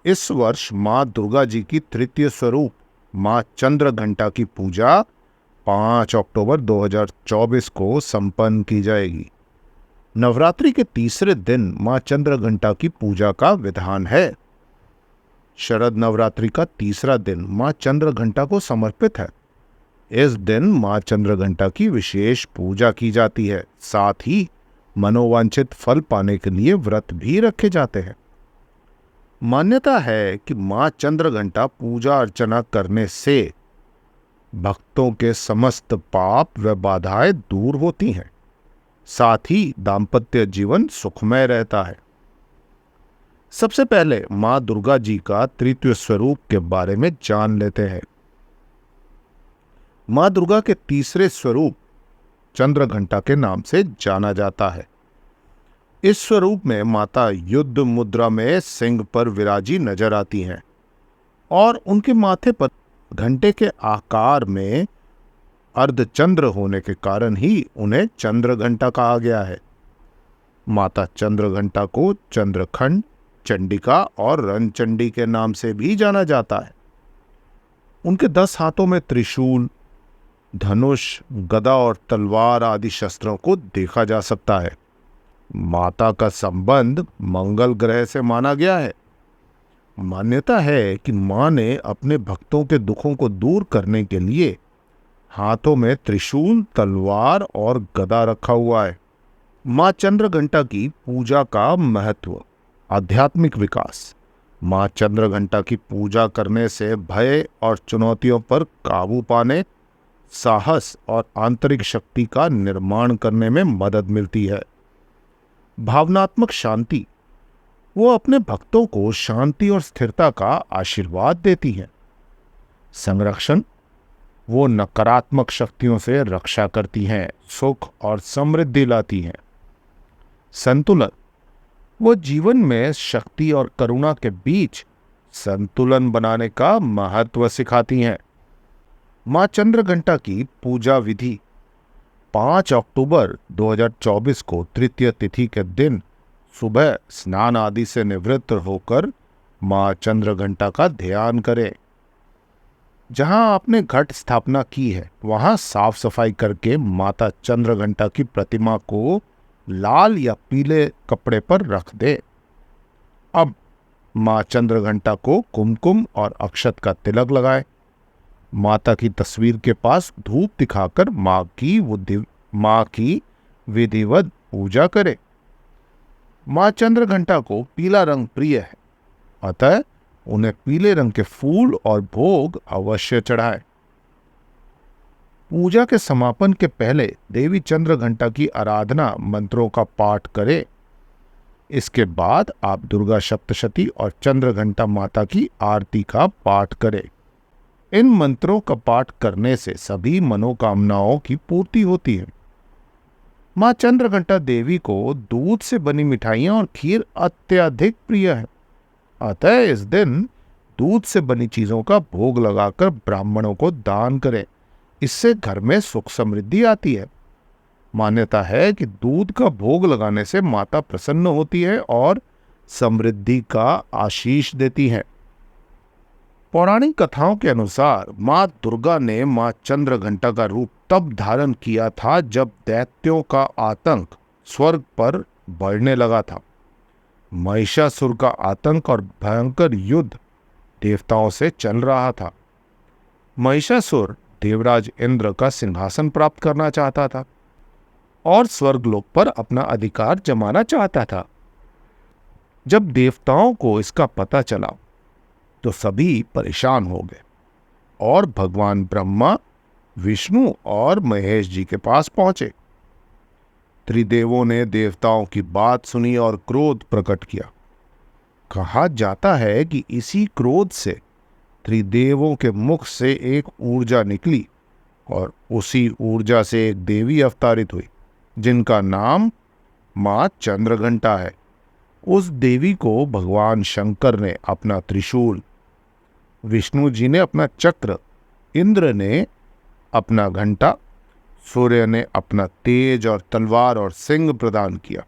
इस वर्ष माँ दुर्गा जी की तृतीय स्वरूप माँ चंद्र घंटा की पूजा 5 अक्टूबर 2024 को संपन्न की जाएगी। नवरात्रि के तीसरे दिन माँ चंद्र घंटा की पूजा का विधान है। शरद नवरात्रि का तीसरा दिन माँ चंद्र घंटा को समर्पित है। इस दिन माँ चंद्र घंटा की विशेष पूजा की जाती है। साथ ही मनोवांछित फल पाने के लिए व्रत भी रखे जाते हैं। मान्यता है कि माँ चंद्र घंटा पूजा अर्चना करने से भक्तों के समस्त पाप व बाधाएं दूर होती हैं। साथ ही दाम्पत्य जीवन सुखमय रहता है। सबसे पहले माँ दुर्गा जी का तृतीय स्वरूप के बारे में जान लेते हैं। माँ दुर्गा के तीसरे स्वरूप चंद्र घंटा के नाम से जाना जाता है। इस स्वरूप में माता युद्ध मुद्रा में सिंह पर विराजी नजर आती हैं और उनके माथे पर घंटे के आकार में अर्धचंद्र होने के कारण ही उन्हें चंद्र घंटा कहा गया है। माता चंद्र घंटा को चंद्रखंड, चंडिका और रणचंडी के नाम से भी जाना जाता है। उनके 10 हाथों में त्रिशूल, धनुष, गदा और तलवार आदि शस्त्रों को देखा जा सकता है। माता का संबंध मंगल ग्रह से माना गया है। मान्यता है कि मां ने अपने भक्तों के दुखों को दूर करने के लिए हाथों में त्रिशूल, तलवार और गदा रखा हुआ है। मां चंद्र घंटा की पूजा का महत्व, आध्यात्मिक विकास। मां चंद्र घंटा की पूजा करने से भय और चुनौतियों पर काबू पाने, साहस और आंतरिक शक्ति का निर्माण करने में मदद मिलती है। भावनात्मक शांति, वो अपने भक्तों को शांति और स्थिरता का आशीर्वाद देती हैं। संरक्षण, वो नकारात्मक शक्तियों से रक्षा करती हैं, सुख और समृद्धि लाती हैं। संतुलन, वो जीवन में शक्ति और करुणा के बीच संतुलन बनाने का महत्व सिखाती हैं। मां चंद्र घंटा की पूजा विधि 5 अक्टूबर 2024 को तृतीय तिथि के दिन सुबह स्नान आदि से निवृत्त होकर मां चंद्र घंटा का ध्यान करें। जहां आपने घट स्थापना की है वहां साफ सफाई करके माता चंद्र घंटा की प्रतिमा को लाल या पीले कपड़े पर रख दे। अब मां चंद्र घंटा को कुमकुम और अक्षत का तिलक लगाएं। माता की तस्वीर के पास धूप दिखाकर मां की विधिवत पूजा करें। मां चंद्र घंटा को पीला रंग प्रिय है, अतः उन्हें पीले रंग के फूल और भोग अवश्य चढ़ाएं। पूजा के समापन के पहले देवी चंद्र घंटा की आराधना मंत्रों का पाठ करें। इसके बाद आप दुर्गा सप्तशती और चंद्र घंटा माता की आरती का पाठ करें। इन मंत्रों का पाठ करने से सभी मनोकामनाओं की पूर्ति होती है। मां चंद्र घंटा देवी को दूध से बनी मिठाइयां और खीर अत्यधिक प्रिय है, अतः इस दिन दूध से बनी चीजों का भोग लगाकर ब्राह्मणों को दान करें। इससे घर में सुख समृद्धि आती है। मान्यता है कि दूध का भोग लगाने से माता प्रसन्न होती है और समृद्धि का आशीष देती है। पौराणिक कथाओं के अनुसार मां दुर्गा ने मां चंद्र घंटा का रूप तब धारण किया था जब दैत्यों का आतंक स्वर्ग पर बढ़ने लगा था। महिषासुर का आतंक और भयंकर युद्ध देवताओं से चल रहा था। महिषासुर देवराज इंद्र का सिंहासन प्राप्त करना चाहता था और स्वर्गलोक पर अपना अधिकार जमाना चाहता था। जब देवताओं को इसका पता चला तो सभी परेशान हो गए और भगवान ब्रह्मा, विष्णु और महेश जी के पास पहुंचे। त्रिदेवों ने देवताओं की बात सुनी और क्रोध प्रकट किया। कहा जाता है कि इसी क्रोध से त्रिदेवों के मुख से एक ऊर्जा निकली और उसी ऊर्जा से एक देवी अवतारित हुई जिनका नाम मां चंद्रघंटा है। उस देवी को भगवान शंकर ने अपना त्रिशूल, विष्णु जी ने अपना चक्र, इंद्र ने अपना घंटा, सूर्य ने अपना तेज और तलवार और सिंह प्रदान किया।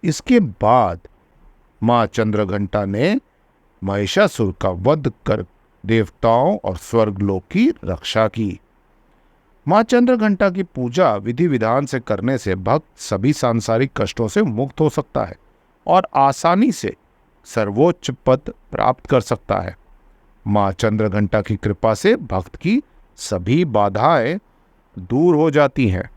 इसके बाद मां चंद्रघंटा ने महिषासुर का वध कर देवताओं और स्वर्गलोक की रक्षा की। मां चंद्रघंटा की पूजा विधि विधान से करने से भक्त सभी सांसारिक कष्टों से मुक्त हो सकता है और आसानी से सर्वोच्च पद प्राप्त कर सकता है। मां चंद्रघंटा की कृपा से भक्त की सभी बाधाएं दूर हो जाती हैं